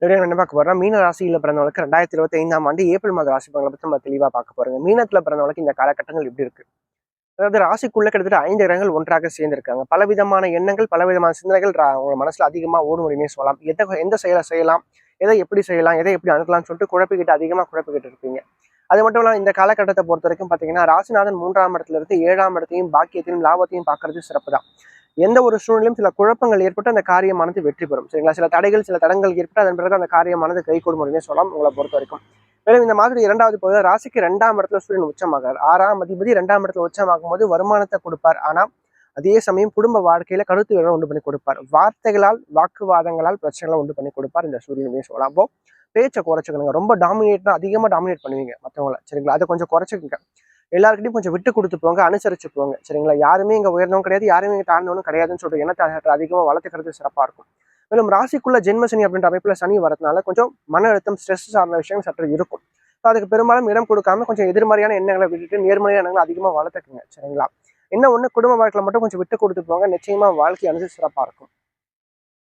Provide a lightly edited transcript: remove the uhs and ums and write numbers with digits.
என்ன பார்க்க போறோம், மீன ராசியில பிறந்தவங்களுக்கு 2025ஆம் ஆண்டு ஏப்ரல் மாத ராசி பலன்களை பத்தி நம்ம தெளிவா பார்க்க போறோங்க. மீனத்துல பிறந்தவங்களுக்கு இந்த காலகட்டங்கள் எப்படி இருக்கு? அதாவது ராசிக்குள்ள கிட்டத்தட்ட 5 கிரகங்கள் ஒன்றாக சேர்ந்திருக்காங்க. பலவிதமான எண்ணங்கள், பலவிதமான சிந்தனைகள் உங்க மனசுல அதிகமா ஓடுமுறையுமே சொல்லலாம். எந்த செயலை செய்யலாம், எதை எப்படி செய்யலாம், எதை எப்படி அணுகலாம்னு சொல்லிட்டு அதிகமா குழப்பிக்கிட்டு இருப்பீங்க. அது மட்டும் இல்லாம இந்த காலகட்டத்தை பொறுத்த வரைக்கும் பாத்தீங்கன்னா, ராசிநாதன் 3ஆம் இடத்துல இருந்து 7ஆம் இடத்தையும் பாக்கியத்தையும் லாபத்தையும் பார்க்கறது சிறப்பு தான். எந்த ஒரு சூழ்நிலையும் சில குழப்பங்கள் ஏற்பட்டு அந்த காரியமானது வெற்றி பெறும். சரிங்களா? சில தடைகள், சில தடங்கள் ஏற்பட்டு அதன் பிறகு அந்த காரியமானது கைகூடும் அப்படின்னே சொல்லலாம் உங்களை பொறுத்த வரைக்கும். மேலும் இந்த மாதிரி 2வது பகுதியில் ராசிக்கு 2ஆம் இடத்துல சூரியன் உச்சமாகிறார். 6ஆம் அதிபதி 2ஆம் இடத்துல உச்சமாகும் போது வருமானத்தை கொடுப்பார். ஆனா அதே சமயம் குடும்ப வாழ்க்கையில கருத்து வேலை உண்டு பண்ணி கொடுப்பார். வார்த்தைகளால், வாக்குவாதங்களால் பிரச்சனைகளை உண்டு பண்ணி கொடுப்பார் இந்த சூரியன் சொல்லலாம். அப்போ பேச்சை குறைச்சிக்கணுங்க. ரொம்ப அதிகமா டாமினேட் பண்ணுவீங்க மற்றவங்கள. சரிங்களா? அதை கொஞ்சம் குறைச்சிக்கங்க. எல்லாருக்கிட்டையும் கொஞ்சம் விட்டு கொடுத்து போங்க, அனுசரிச்சு போங்க. சரிங்களா? யாருமே இங்க உயர்ந்தவங்க கிடையாது, யாருமே இங்க தாழ்ந்தவனும் கிடையாதுன்னு சொல்லிட்டு எண்ணத்தை அதிகமா வளர்த்துக்கிறது சிறப்பா இருக்கும். மேலும் ராசிக்குள்ள ஜென்மசனி அப்படின்ற அமைப்புல சனி வரதுனால கொஞ்சம் மன அழுத்தம், ஸ்ட்ரெஸ் சார்ந்த விஷயங்கள் சற்று இருக்கும். அதுக்கு பெரும்பாலும் இடம் கொடுக்காம கொஞ்சம் எதிர்மறையான எண்ணங்களை விட்டுட்டு நேர்மறையான எண்ணங்களை அதிகமா வளர்த்துக்குங்க. சரிங்களா? என்ன ஒண்ணு, குடும்ப வாழ்க்கையில மட்டும் கொஞ்சம் விட்டு கொடுத்து போங்க. நிச்சயமா வாழ்க்கை அனுசரி சிறப்பா இருக்கும்.